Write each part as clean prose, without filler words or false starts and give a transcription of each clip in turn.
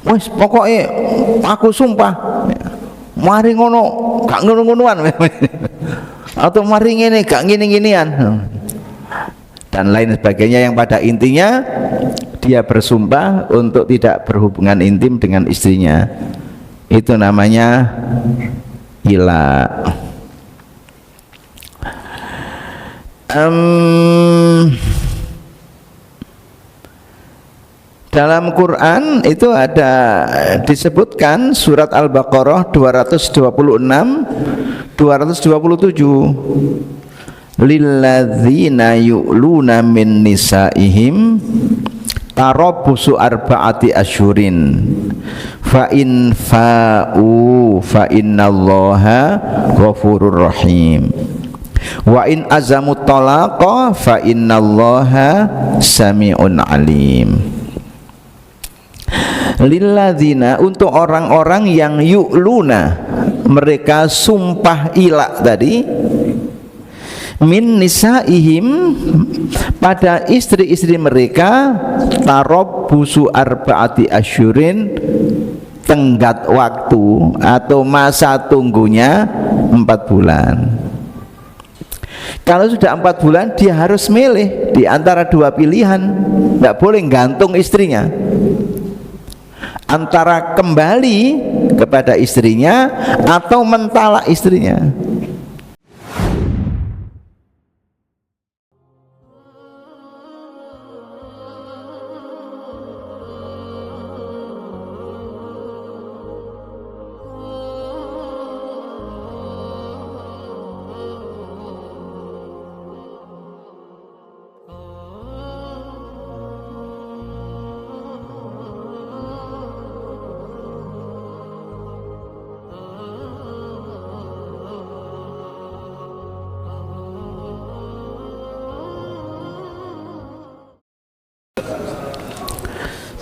Wis pokoke aku sumpah mari ngono gak ngono-ngonoan atau mari ngene gak ngene-ngenean dan lain sebagainya, yang pada intinya dia bersumpah untuk tidak berhubungan intim dengan istrinya. Itu namanya ila. Dalam Quran itu ada disebutkan surat Al-Baqarah 226 227, lilladzina yu'luna min nisaihim tarabbusu arba'ati asyurin fa in fa'u fa innallaha ghafurur rahim wa in azamut talaqa fa innallaha sami'un alim. Lilladzina, untuk orang-orang yang yu'luna, mereka sumpah ila tadi, min nisaihim, pada istri-istri mereka, tarabbusu arba'ati asyurin, tenggat waktu atau masa tunggunya 4 bulan. Kalau sudah 4 bulan dia harus milih di antara 2 pilihan, tidak boleh gantung istrinya, antara kembali kepada istrinya atau mentalak istrinya.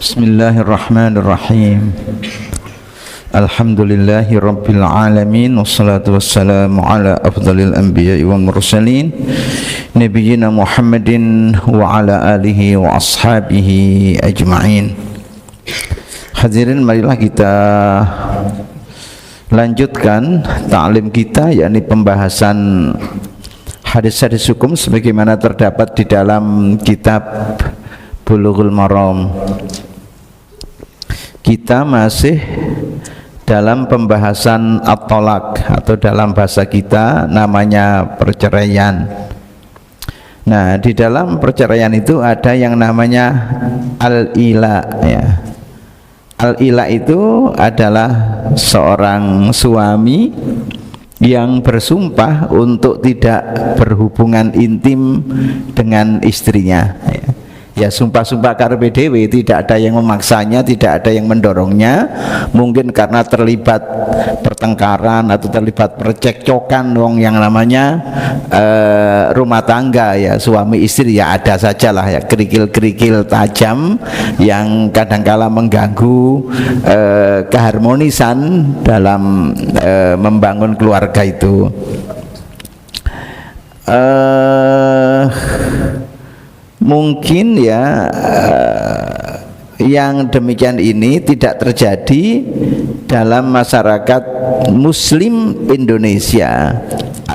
Bismillahirrahmanirrahim. Alhamdulillahi rabbil alamin, wassalatu wassalamu ala afdalil anbiya'i wal mursalin, nabiyyina Muhammadin wa ala alihi wa ashabihi ajma'in. Hadirin, marilah kita lanjutkan ta'lim kita, yakni pembahasan hadis-hadis hukum sebagaimana terdapat di dalam kitab Bulughul Maram. Kita masih dalam pembahasan at-thalaq, atau dalam bahasa kita namanya perceraian. Nah, di dalam perceraian itu ada yang namanya al-ila, ya. Al-ila itu adalah seorang suami yang bersumpah untuk tidak berhubungan intim dengan istrinya, ya. Ya, sumpah-sumpah karepe dhewe, tidak ada yang memaksanya, tidak ada yang mendorongnya. Mungkin karena terlibat pertengkaran atau terlibat percekcokan wong yang namanya rumah tangga, ya, suami istri, ya ada sajalah ya kerikil-kerikil tajam yang kadangkala mengganggu keharmonisan dalam membangun keluarga itu. Mungkin ya yang demikian ini tidak terjadi dalam masyarakat Muslim Indonesia.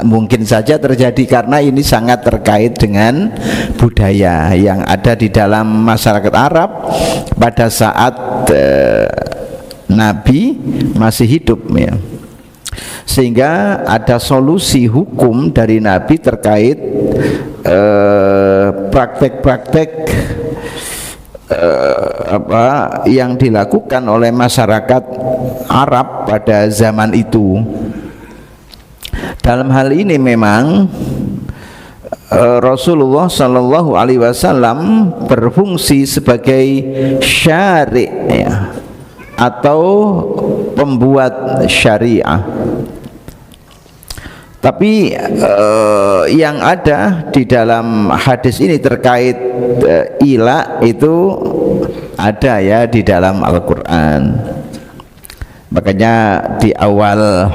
Mungkin saja terjadi karena ini sangat terkait dengan budaya yang ada di dalam masyarakat Arab pada saat Nabi masih hidup, ya. Sehingga ada solusi hukum dari Nabi terkait praktek-praktek yang dilakukan oleh masyarakat Arab pada zaman itu. Dalam hal ini memang Rasulullah Shallallahu Alaihi Wasallam berfungsi sebagai syari', ya, atau pembuat syariah. Tapi yang ada di dalam hadis ini terkait ila itu ada, ya, di dalam Al-Quran. Makanya di awal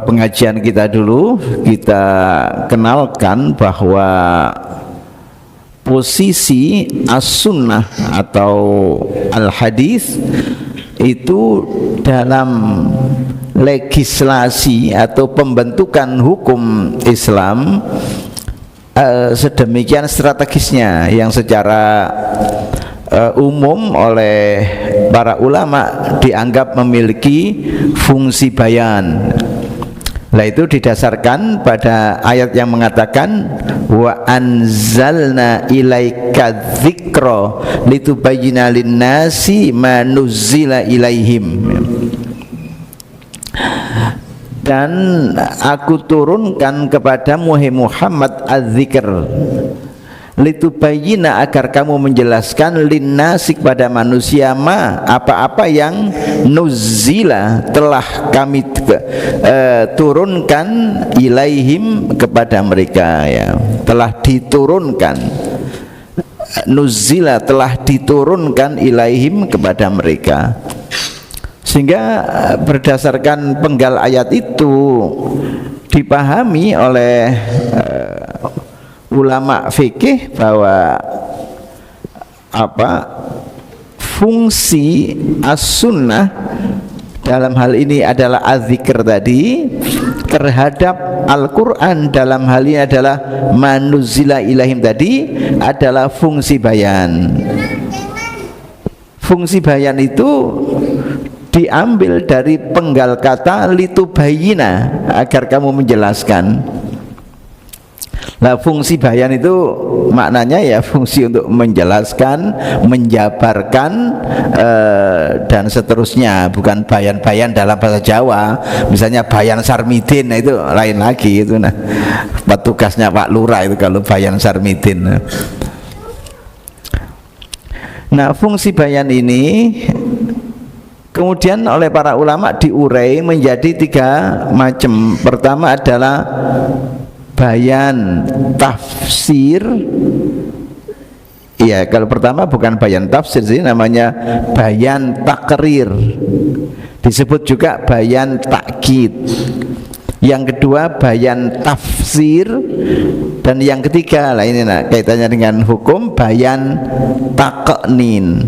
pengajian kita dulu kita kenalkan bahwa posisi as-sunnah atau al-hadis itu dalam legislasi atau pembentukan hukum Islam sedemikian strategisnya, yang secara umum oleh para ulama dianggap memiliki fungsi bayan. Nah, itu didasarkan pada ayat yang mengatakan wa anzalna ilaika dzikra litubayyina lin-nasi ma nuzzila ilaihim. Dan aku turunkan kepadamu Muhammad az-zikr litubayyina, agar kamu menjelaskan linnasi kepada manusia apa-apa yang nuzzila telah kami turunkan ilaihim kepada mereka, ya, telah diturunkan. Nuzzila telah diturunkan ilaihim kepada mereka. Sehingga berdasarkan penggal ayat itu dipahami oleh ulama fikih bahwa fungsi as-sunnah dalam hal ini adalah az-zikr tadi terhadap Al-Quran, dalam hal ini adalah manuzila ilahim tadi adalah fungsi bayan. Fungsi bayan itu diambil dari penggal kata litubayyina, agar kamu menjelaskan. Nah, fungsi bayan itu maknanya ya fungsi untuk menjelaskan, menjabarkan, dan seterusnya, bukan bayan-bayan dalam bahasa Jawa. Misalnya bayan Sarmidin, nah itu lain lagi itu. Nah, tugasnya Pak Lurah itu kalau bayan Sarmidin. Nah, fungsi bayan ini kemudian oleh para ulama diurai menjadi 3 macam. Pertama adalah bayan tafsir. Ya, kalau pertama bukan bayan tafsir sih, namanya bayan takrir. Disebut juga bayan takkid. Yang kedua bayan tafsir, dan yang ketiga lah ini kaitannya dengan hukum, bayan taqnin.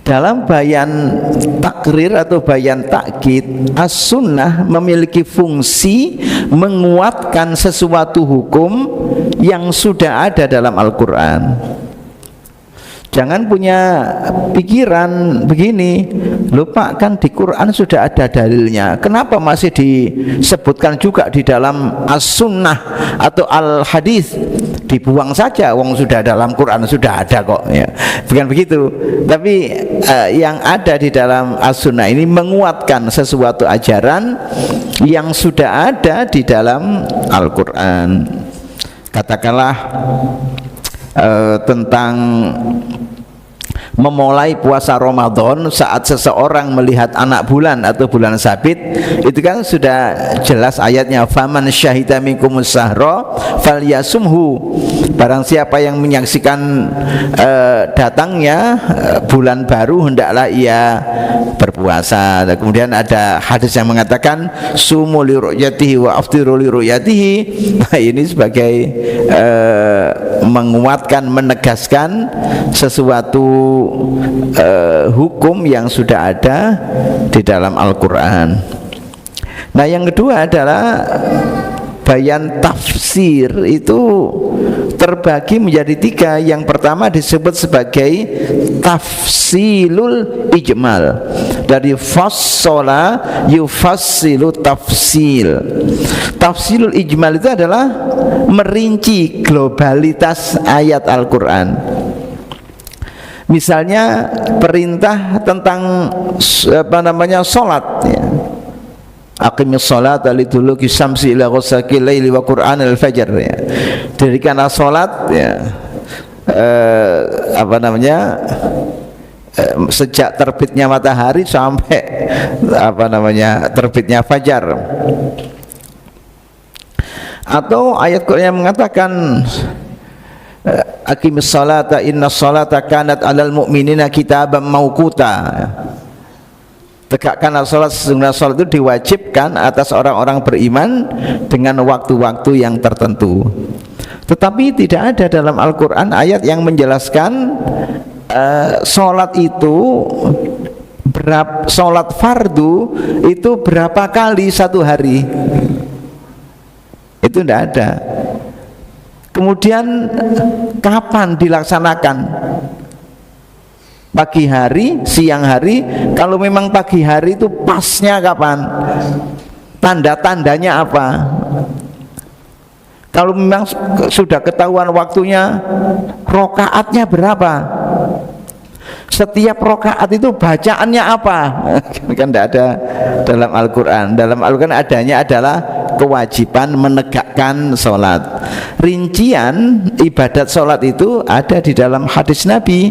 Dalam bayan takrir atau bayan takkid, as-sunnah memiliki fungsi menguatkan sesuatu hukum yang sudah ada dalam Al-Quran. Jangan punya pikiran begini, lupa kan di Quran sudah ada dalilnya, kenapa masih disebutkan juga di dalam as-sunnah atau al-hadis? Dibuang saja, wong sudah dalam Quran sudah ada kok, ya. Bukan begitu. Tapi yang ada di dalam as-sunnah ini menguatkan sesuatu ajaran yang sudah ada di dalam Al-Quran. Katakanlah tentang memulai puasa Ramadan saat seseorang melihat anak bulan atau bulan sabit, itu kan sudah jelas ayatnya, faman syahida minkumus sahra falyasumhu. Barang siapa yang menyaksikan datangnya bulan baru, hendaklah ia berpuasa. Dan kemudian ada hadis yang mengatakan sumu li ru'yatihi wa aftiru li ru'yatihi. Nah, ini sebagai menguatkan, menegaskan sesuatu hukum yang sudah ada di dalam Al-Quran. Nah, yang kedua adalah bayan tafsir, itu terbagi menjadi 3. Yang pertama disebut sebagai tafsilul ijmal, dari fassala yufassilu tafsil. Tafsilul ijmal itu adalah merinci globalitas ayat Al-Quran. Misalnya perintah tentang salat, ya. Aqimis salata liduluki syamsi ila ghasaqil laili wa qur'anal fajr, ya. Dirikanlah salat, ya, sejak terbitnya matahari sampai terbitnya fajar. Atau ayat Quran yang mengatakan aqimis salata inna salata kanat alal mu'minina kitaban mauquta. Tegakkanlah salat, sesungguhnya salat itu diwajibkan atas orang-orang beriman dengan waktu-waktu yang tertentu. Tetapi tidak ada dalam Al-Quran ayat yang menjelaskan sholat itu sholat fardu itu berapa kali satu hari. Itu tidak ada. Kemudian kapan dilaksanakan? Pagi hari, siang hari. Kalau memang pagi hari itu pasnya kapan? Tanda-tandanya apa? Kalau memang sudah ketahuan waktunya, rokaatnya berapa? Setiap rokaat itu bacaannya apa? Kan tidak ada dalam Al-Quran. Dalam Al-Quran adanya adalah kewajiban menegakkan sholat. Rincian ibadat sholat itu ada di dalam hadis Nabi.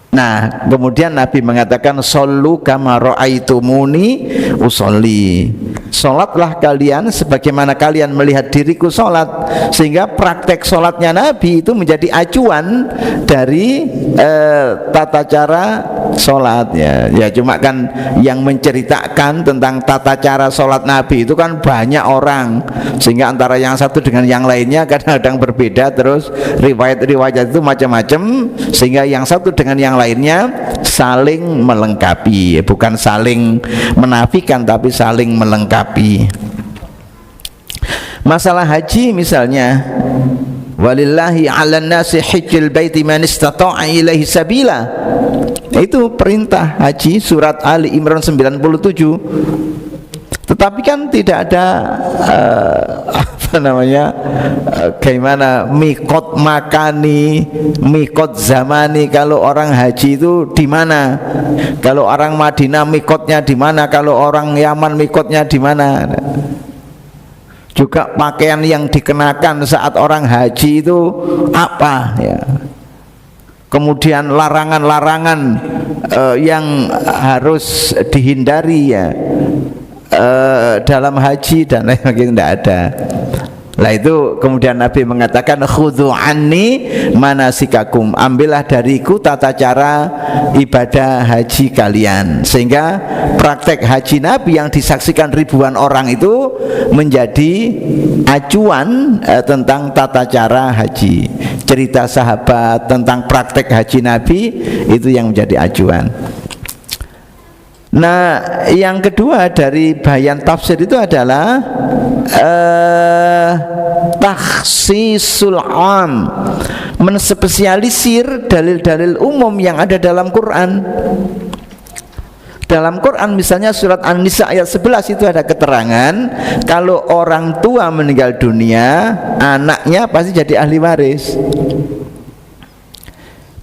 Nah, kemudian Nabi mengatakan shollu kama ra'aitumuni usolli. Sholatlah kalian sebagaimana kalian melihat diriku sholat. Sehingga praktek sholatnya Nabi itu menjadi acuan dari tata cara sholat ya. Ya cuma kan yang menceritakan tentang tata cara sholat Nabi itu kan banyak orang, sehingga antara yang satu dengan yang lainnya kadang-kadang berbeda. Terus riwayat-riwayat itu macam-macam, sehingga yang satu dengan yang lainnya saling melengkapi, bukan saling menafikan tapi saling melengkapi. Masalah haji misalnya, walillahi 'alan nasi hajjul baiti man istata'a ilaihi sabila. Itu perintah haji surat Ali Imran 97. Tetapi kan tidak ada bagaimana mikot makani, mikot zamani. Kalau orang haji itu di mana? Kalau orang Madinah mikotnya di mana? Kalau orang Yaman mikotnya di mana? Juga pakaian yang dikenakan saat orang haji itu apa ya? Kemudian larangan-larangan yang harus dihindari ya dalam haji dan lain sebagainya tidak ada. Lah itu kemudian Nabi mengatakan khudhu anni manasikakum, ambillah dariku tata cara ibadah haji kalian. Sehingga praktek haji Nabi yang disaksikan ribuan orang itu menjadi acuan tentang tata cara haji. Cerita sahabat tentang praktek haji Nabi itu yang menjadi acuan. Nah, yang kedua dari bayan tafsir itu adalah takhsisul am, menspesialisir dalil-dalil umum yang ada dalam Quran. Dalam Quran misalnya surat An-Nisa ayat 11 itu ada keterangan kalau orang tua meninggal dunia, anaknya pasti jadi ahli waris.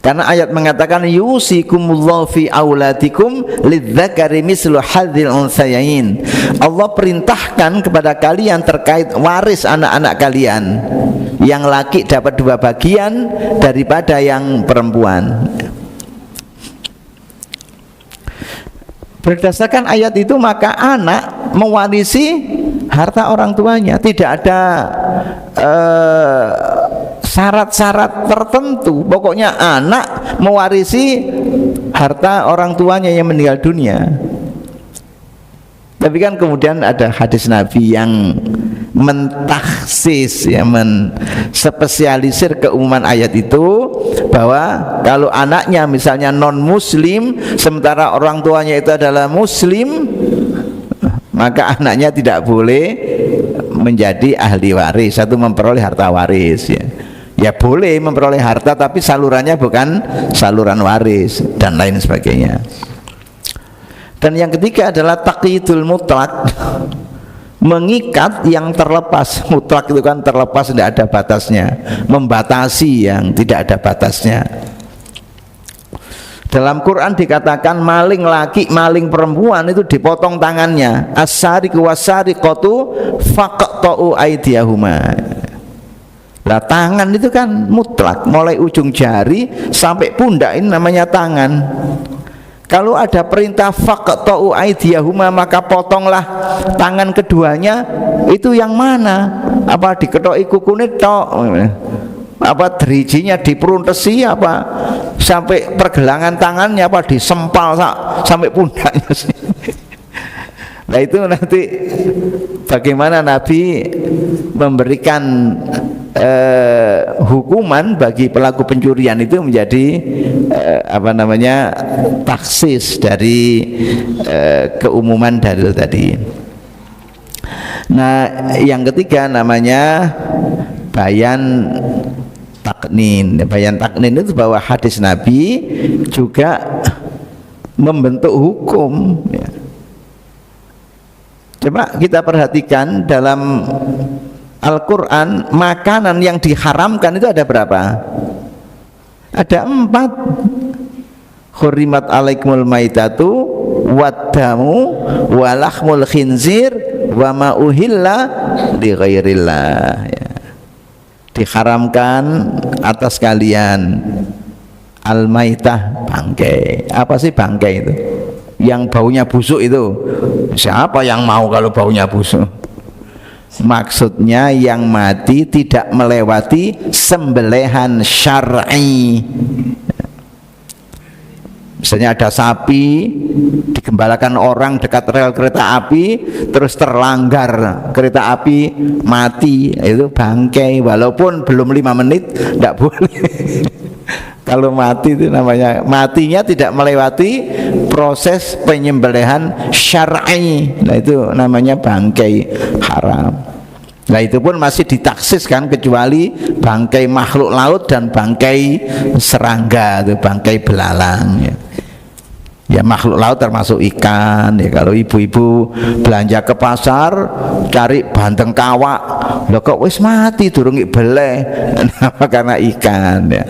Karena ayat mengatakan yusikumullahu fi auladikum lidzakari mislu hadzil unsayain. Allah perintahkan kepada kalian terkait waris anak-anak kalian. Yang laki dapat 2 bagian daripada yang perempuan. Berdasarkan ayat itu maka anak mewarisi harta orang tuanya. Tidak ada syarat-syarat tertentu. Pokoknya anak mewarisi harta orang tuanya yang meninggal dunia. Tapi kan kemudian ada hadis Nabi yang mentaksis, ya, menspesialisir keumuman ayat itu, bahwa kalau anaknya misalnya non muslim sementara orang tuanya itu adalah muslim, maka anaknya tidak boleh menjadi ahli waris atau memperoleh harta waris ya. Ya boleh memperoleh harta tapi salurannya bukan saluran waris dan lain sebagainya. Dan yang ketiga adalah taqyidul mutlak, mengikat yang terlepas. Mutlak itu kan terlepas, tidak ada batasnya, membatasi yang tidak ada batasnya. Dalam Quran dikatakan maling laki, maling perempuan itu dipotong tangannya. As-sariqu was-sariqatu faqta'u aydiyahuma. Lah tangan itu kan mutlak, mulai ujung jari sampai pundak ini namanya tangan. Kalau ada perintah faqta'u aydiyahuma maka potonglah tangan keduanya, itu yang mana? Apa diketoki kukune tok? Apa derijinya diperuntesi, apa sampai pergelangan tangannya, apa disempal sampai pundaknya sih? Nah itu nanti bagaimana Nabi memberikan hukuman bagi pelaku pencurian itu menjadi taksis dari keumuman dalil tadi. Nah yang ketiga namanya bayan taknin. Bayan taknin itu bahwa hadis Nabi juga membentuk hukum ya. Coba kita perhatikan dalam Al-Quran, makanan yang diharamkan itu ada berapa? Ada 4. Hurrimat alaikumul maitatu waddamu walahmul khinzir wa ma uhilla li ghairillah ya. Diharamkan atas kalian al-maitah, bangkai. Apa sih bangkai itu? Yang baunya busuk itu. Siapa yang mau kalau baunya busuk? Maksudnya yang mati tidak melewati sembelihan syar'i. Misalnya ada sapi digembalakan orang dekat rel kereta api, terus terlanggar kereta api, mati, itu bangkai. Walaupun belum 5 menit tidak boleh. Kalau mati itu namanya matinya tidak melewati proses penyembelihan syar'i. Nah itu namanya bangkai haram. Nah itu pun masih ditaksiskan kecuali bangkai makhluk laut dan bangkai serangga, itu bangkai belalang ya. Ya makhluk laut termasuk ikan ya. Kalau ibu-ibu belanja ke pasar cari bandeng kawak, loh kok wis mati durung beleh. Kenapa? Karena ikan ya.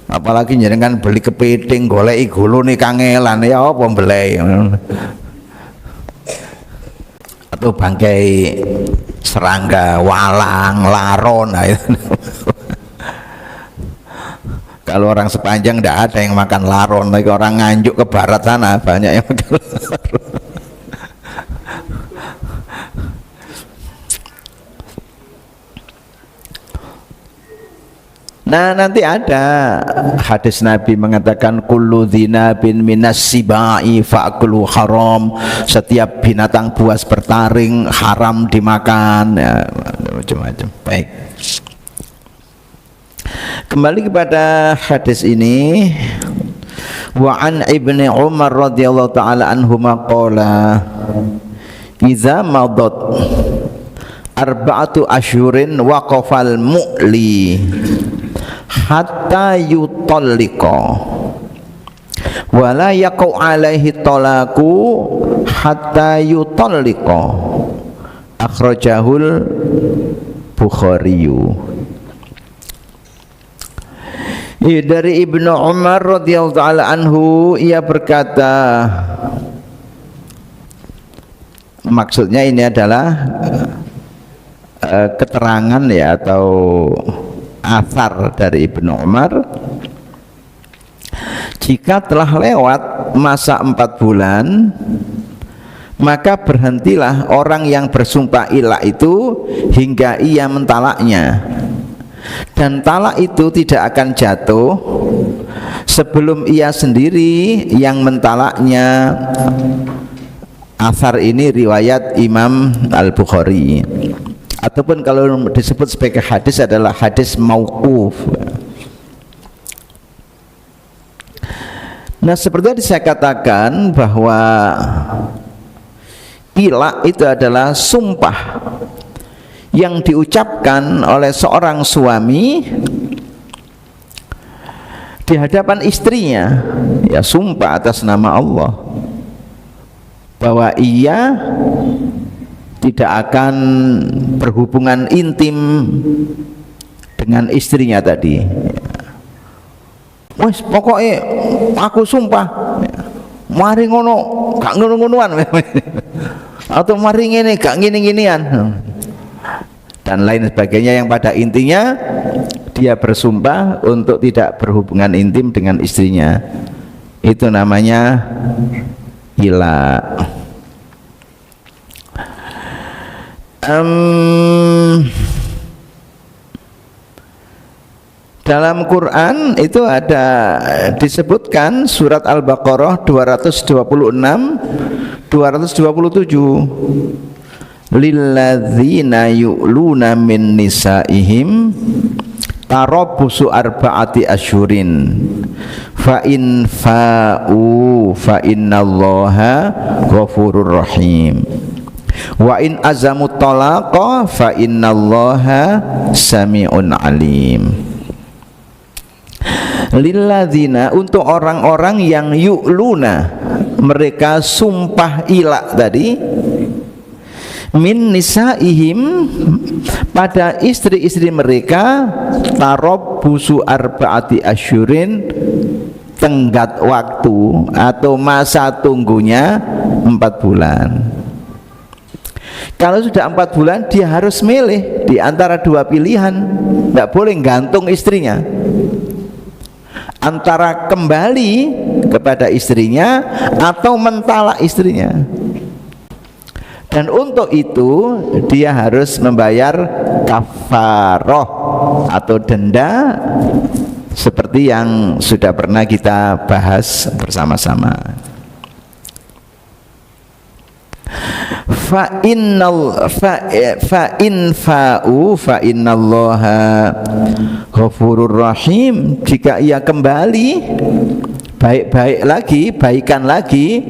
Apalagi jenengan beli kepiting goleki gulune kangelan ya apa beleh. Atau bangkai serangga, walang, laron. Nah, itu. Kalau orang Sepanjang tidak ada yang makan laron, tapi orang Nganjuk ke barat sana banyak yang makan laron. Nah nanti ada hadis Nabi mengatakan kullu dzinabin minas sibai fa'kulu haram. Setiap binatang buas bertaring haram dimakan ya, macam-macam. Baik, kembali kepada hadis ini. Wa an Ibnu Umar radhiyallahu taala anhuma qala idza madat arba'atu asyhurin waqafal mu'li hatta yutalliqa wala yaqau alaihi talaku hatta yutalliqa akhrajahul Bukhariyu. Dari Ibnu Umar radhiyallahu taala anhu, ia berkata, maksudnya ini adalah keterangan ya atau athar dari Ibnu Umar, jika telah lewat masa 4 bulan maka berhentilah orang yang bersumpah ilah itu hingga ia mentalaknya, dan talak itu tidak akan jatuh sebelum ia sendiri yang mentalaknya. Athar ini riwayat Imam Al-Bukhari, ataupun kalau disebut sebagai hadis adalah hadis mauquf. Nah seperti yang saya katakan bahwa ilah itu adalah sumpah yang diucapkan oleh seorang suami di hadapan istrinya, ya sumpah atas nama Allah bahwa ia tidak akan berhubungan intim dengan istrinya tadi. Wes pokoknya aku sumpah mari ngono gak ngono-ngonoan atau mari ngene gak ngene-ngenean dan lain sebagainya, yang pada intinya dia bersumpah untuk tidak berhubungan intim dengan istrinya. Itu namanya ila. Dalam Quran itu ada disebutkan surat Al-Baqarah 226 227 lilladzina yu'luna min nisaihim tarabbusu arba'ati asyhurin fa in fa'u fa innallaha ghafurur rahim wa in azamut talaqa fa innallaha sami'un alim. Lilladzina, untuk orang-orang yang yu'luna, mereka sumpah ilak tadi, min nisaihim, pada istri-istri mereka, tarabbusu arba'ati asyhurin, tenggat waktu atau masa tunggunya 4 bulan. Kalau sudah 4 bulan, dia harus milih di antara 2 pilihan, tidak boleh gantung istrinya, antara kembali kepada istrinya atau mentalak istrinya. Dan untuk itu dia harus membayar kafaroh atau denda, seperti yang sudah pernah kita bahas bersama-sama. Fa in fa'u fa innallaha ghafurur rahim. Jika ia kembali baik-baik lagi, baikan lagi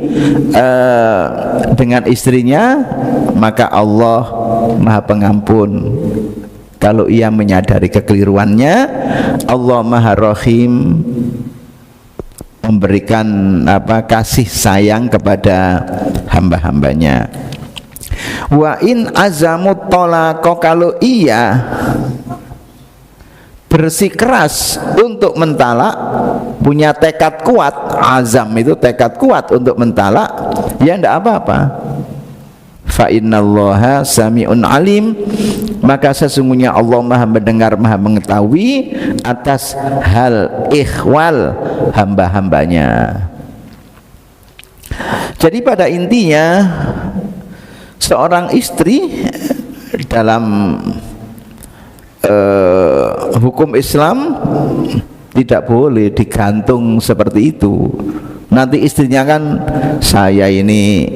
dengan istrinya, maka Allah Maha Pengampun. Kalau ia menyadari kekeliruannya, Allah Maha Rahim, memberikan kasih sayang kepada hamba-hambanya. Wa in azamut talaqa, kalau ia bersikeras untuk mentalak, punya tekad kuat, azam itu tekad kuat untuk mentalak, ya tidak apa-apa. Fa innallaha sami'un alim, maka sesungguhnya Allah Maha mendengar, Maha mengetahui atas hal ikhwal hamba-hambanya. Jadi pada intinya, seorang istri dalam hukum Islam tidak boleh digantung seperti itu. Nanti istrinya kan, saya ini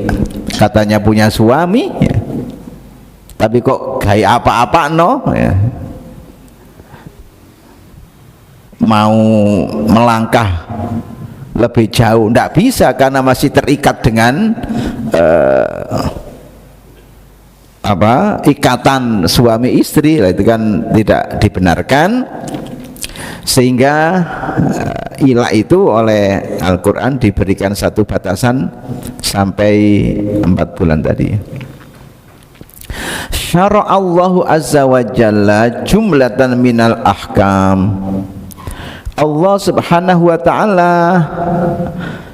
katanya punya suami ya, tapi kok gaya apa-apa no ya, mau melangkah lebih jauh tidak bisa karena masih terikat dengan ikatan suami istri. Itu kan tidak dibenarkan, sehingga ilah itu oleh Al-Quran diberikan satu batasan sampai 4 bulan tadi. Syara'allahu azza wa jalla jumlatan minal ahkam. Allah subhanahu wa ta'ala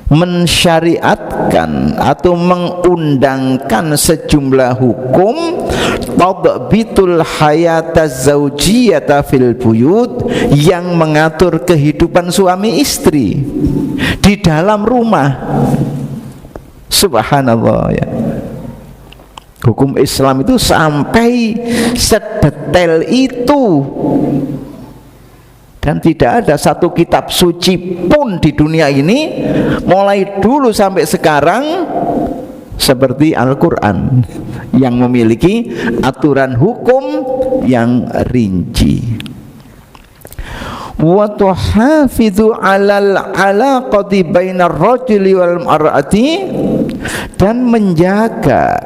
mensyariatkan atau mengundangkan sejumlah hukum tadbitul hayataz zaujiyata fil buyut, yang mengatur kehidupan suami istri di dalam rumah. Subhanallah ya. Hukum Islam itu sampai sedetail itu, dan tidak ada satu kitab suci pun di dunia ini, mulai dulu sampai sekarang, seperti Al-Quran, yang memiliki aturan hukum yang rinci. Wa tuhafidhu 'alal 'alaqati bainar rajuli wal mar'ati, dan menjaga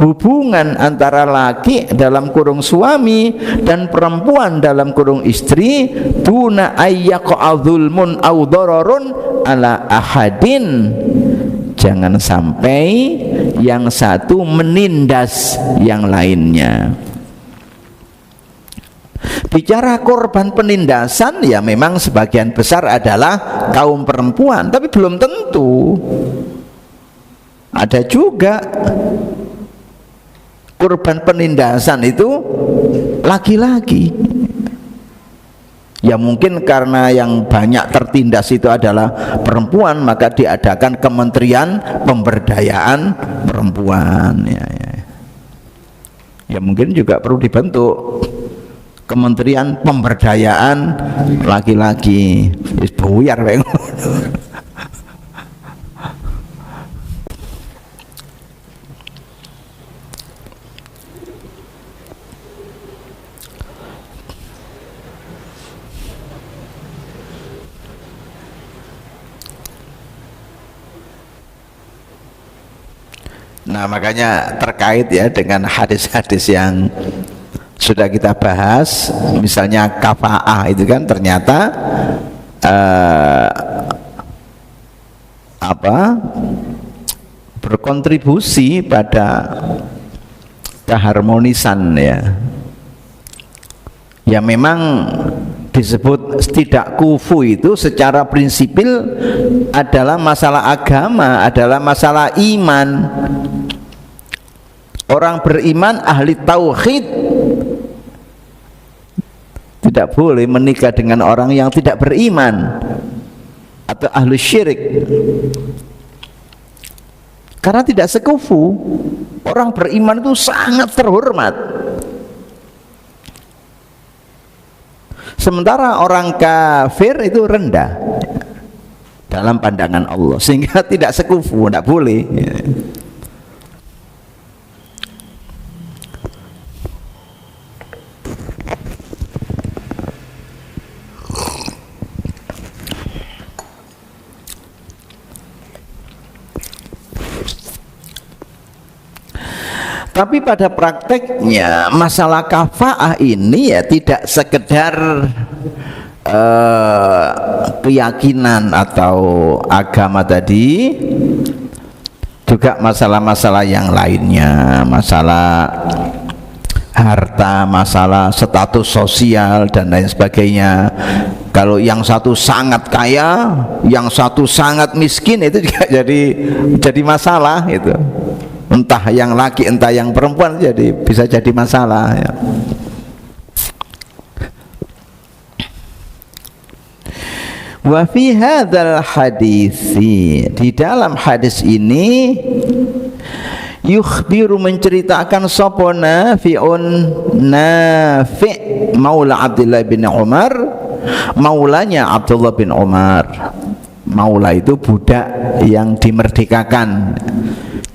hubungan antara laki dalam kurung suami dan perempuan dalam kurung istri, tuna ayyaqa dzulmun aw dararun ala ahadin, jangan sampai yang satu menindas yang lainnya. Bicara korban penindasan, ya memang sebagian besar adalah kaum perempuan, tapi belum tentu. Ada juga korban penindasan itu laki-laki. Ya mungkin karena yang banyak tertindas itu adalah perempuan, maka diadakan Kementerian Pemberdayaan Perempuan. Ya mungkin juga perlu dibentuk Kementerian Pemberdayaan Laki-laki. Buyar Nah, makanya terkait ya dengan hadis-hadis yang sudah kita bahas, misalnya kafa'ah itu kan ternyata berkontribusi pada keharmonisan ya memang disebut tidak kufu itu secara prinsipil adalah masalah agama, adalah masalah iman. Orang beriman ahli tauhid tidak boleh menikah dengan orang yang tidak beriman atau ahli syirik, karena tidak sekufu. Orang beriman itu sangat terhormat, sementara orang kafir itu rendah dalam pandangan Allah, sehingga tidak sekufu, tidak boleh. Tapi pada prakteknya masalah kafa'ah ini ya tidak sekedar keyakinan atau agama tadi, juga masalah-masalah yang lainnya, masalah harta, masalah status sosial dan lain sebagainya. Kalau yang satu sangat kaya, yang satu sangat miskin, itu juga jadi masalah itu. Entah yang laki entah yang perempuan, jadi bisa jadi masalah ya. Wa fi hadzal hadisi, di dalam hadis ini yukhbiru menceritakan sapa Nafi'un, Nafi' maula Abdullah bin Umar, maulanya Abdullah bin Umar. Maula itu budak yang dimerdekakan.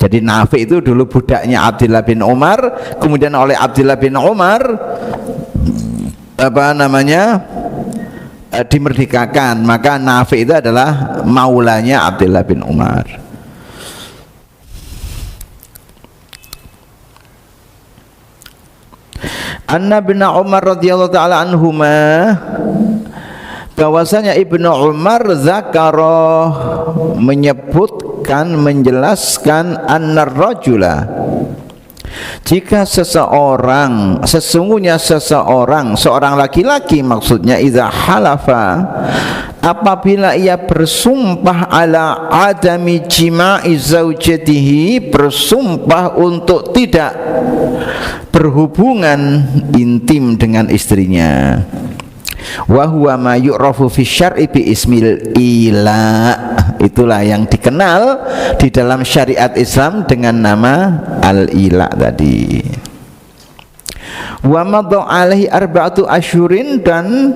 Jadi Nafi' itu dulu budaknya Abdullah bin Umar, kemudian oleh Abdullah bin Umar dimerdekakan, maka Nafi' itu adalah maulanya Abdullah bin Umar. Anna bin Umar radhiyallahu ta'ala anhuma, bahwasanya Ibnu Umar zakara menyebutkan, menjelaskan annar rajula, jika seseorang, sesungguhnya seorang laki-laki maksudnya, idza halafa, apabila ia bersumpah ala adami jima'i zaujatihi, bersumpah untuk tidak berhubungan intim dengan istrinya, wa huwa ma yu'rafu fi syar'i bi ismil ila, itulah yang dikenal di dalam syariat Islam dengan nama al-ila tadi. Wa madha alaihi arba'atu asyhurin, dan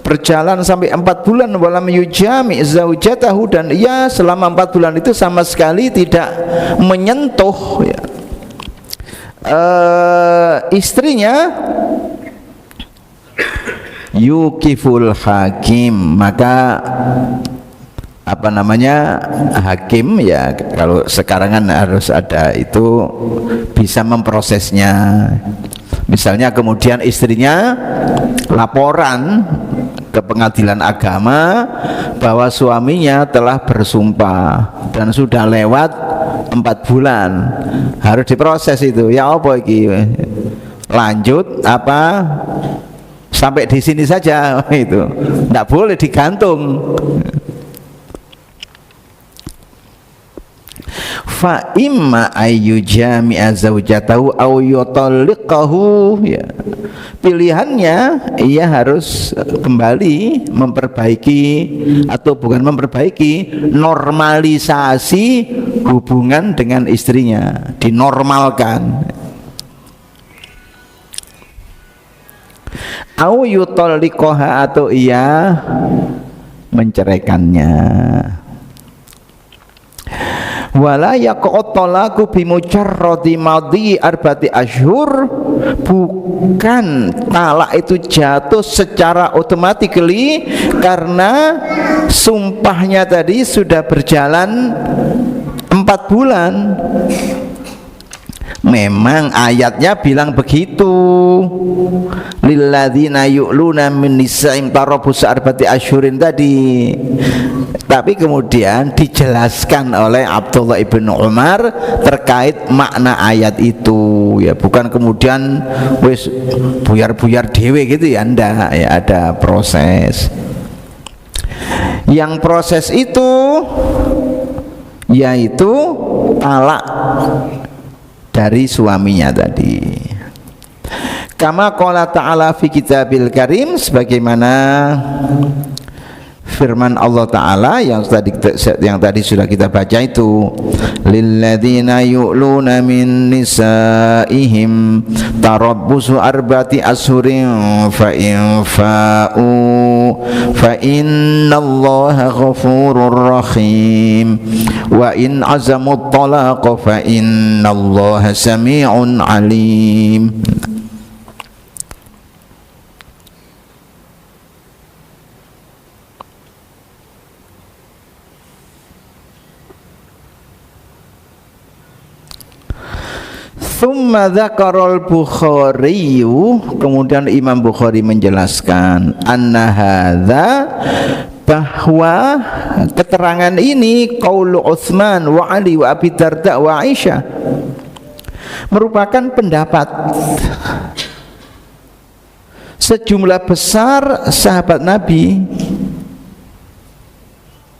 berjalan sampai 4 bulan, walam yujami zaujatahu, dan ia selama 4 bulan itu sama sekali tidak menyentuh istrinya. Yukiful hakim, maka hakim ya, kalau sekarang kan harus ada itu, bisa memprosesnya. Misalnya kemudian istrinya laporan ke pengadilan agama bahwa suaminya telah bersumpah dan sudah lewat 4 bulan, harus diproses itu. Ya apa iki, lanjut apa sampai di sini saja, itu tidak boleh digantung. Fa imma ayyujami'a zaujatahu aw yutalliqahu, ya, pilihannya ia harus kembali memperbaiki, atau bukan memperbaiki, normalisasi hubungan dengan istrinya, dinormalkan. Au yutalliqaha, atau ia menceraikannya. Wala yaqa'u talaqu bi mujarradi madhi arba'ati asyhur, bukan talak itu jatuh secara automatically karena sumpahnya tadi sudah berjalan 4 bulan. Memang ayatnya bilang begitu, lilladzina yu'luna min nisa'im tarabbusu arba'ati asyhurin tadi. Tapi kemudian dijelaskan oleh Abdullah ibn Umar terkait makna ayat itu, ya bukan kemudian wis buyar-buyar dewe gitu ya, ndak, ya ada proses. Yang proses itu yaitu talak dari suaminya tadi. Kama qala ta'ala fi kitabil karim, sebagaimana firman Allah Ta'ala yang tadi sudah kita baca itu, lilladzina yu'luna min nisaihim tarabbusu arba'ati ashurin fa in fa'u fa innallaha ghafurur rahim wa in azamut talaqa fa innallaha sami'un alim. Tsumma dzakarul Bukhari, kemudian Imam Bukhari menjelaskan anna hadza, bahwa keterangan ini qaulu Utsman wa Ali wa Abi Darda wa Aisyah, merupakan pendapat sejumlah besar sahabat Nabi,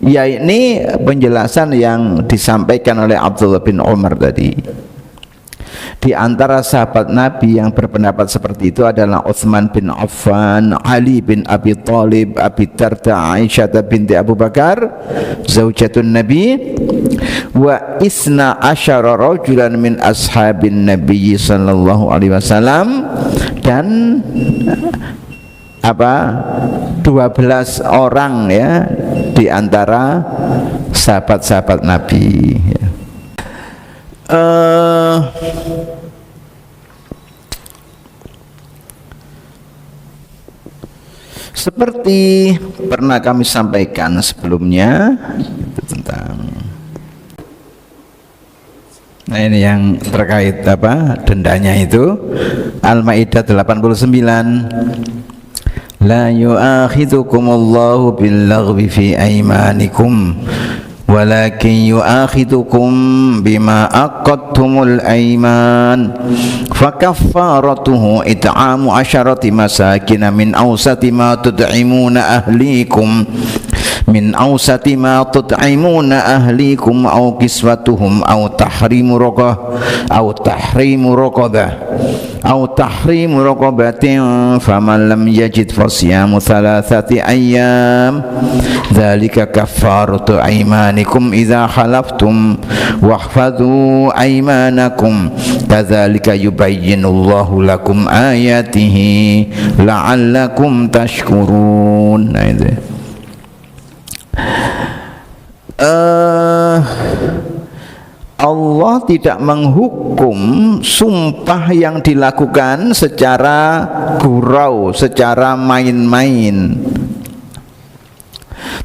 yakni penjelasan yang disampaikan oleh Abdullah bin Umar tadi. Di antara sahabat Nabi yang berpendapat seperti itu adalah Utsman bin Affan, Ali bin Abi Thalib, Abi Darda, Aisyah binti Abu Bakar zaujatun Nabi, wa isna asyara rajulan min ashabin Nabi sallallahu alaihi wasallam, dan 12 orang ya di antara sahabat-sahabat Nabi ya. Seperti pernah kami sampaikan sebelumnya itu tentang, nah ini yang terkait dendanya itu, Al-Maidah 89, la yu'akhidhukumullahu bil-laghwi fi aymanikum walakin yu'akhidhukum bima aqadtumul aiman fakaffaratuhu it'amu asharati masakin min awsati ma tud'imuna ahlikum aw kiswatuhum aw tahrimu raqabatin faman lam yajid fasiyamu thalathati ayyam dzalika kaffaratu aymanikum idza halaftum wahfadhu aymanakum kadzalika yubayyinullahu lakum ayatihi la'allakum tashkurun. Nah itu Allah tidak menghukum sumpah yang dilakukan secara gurau, secara main-main.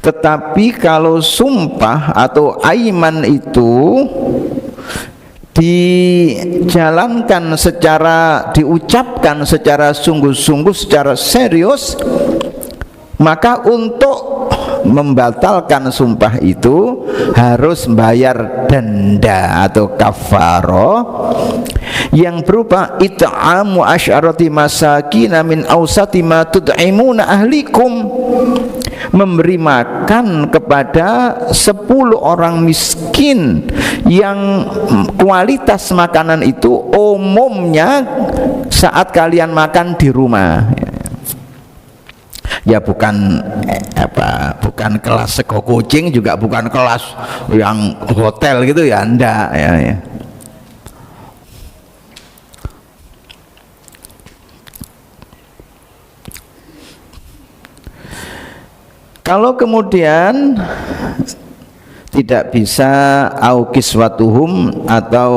Tetapi kalau sumpah atau aiman itu dijalankan diucapkan secara sungguh-sungguh, secara serius, maka untuk membatalkan sumpah itu harus bayar denda atau kafaro yang berupa it'amu asyarati masakin min awsati ma tud'imuna ahlikum, memberi makan kepada 10 orang miskin yang kualitas makanan itu umumnya saat kalian makan di rumah. Ya bukan kelas sego kucing, juga bukan kelas yang hotel gitu ya, enggak ya. Kalau kemudian tidak bisa au kiswatuhum, atau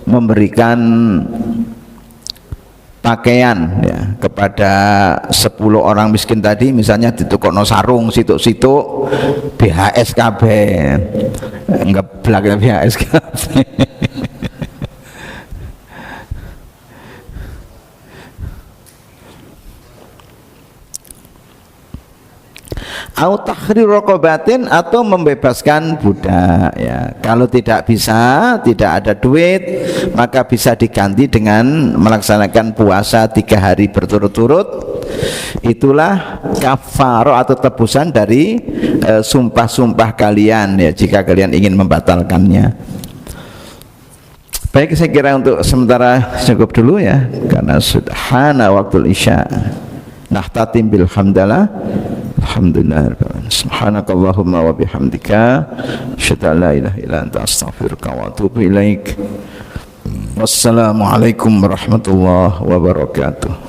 memberikan pakaian ya kepada 10 orang miskin tadi, misalnya ditukokno sarung situk-situk BHS KB, enggak belakang BHS KB. au tahrir raqabatin, atau membebaskan budak ya. Kalau tidak bisa, tidak ada duit, maka bisa diganti dengan melaksanakan puasa 3 hari berturut-turut. Itulah kafarah atau tebusan dari sumpah-sumpah kalian ya, jika kalian ingin membatalkannya. Baik, saya kira untuk sementara cukup dulu ya, karena sudah hana waktu isya. Nahtatim bil hamdalah. Alhamdulillah. Subhanakallahumma wa bihamdika asyhadu an la ilaha illa anta astaghfiruka wa atubu ilaik. Wassalamualaikum warahmatullahi wabarakatuh.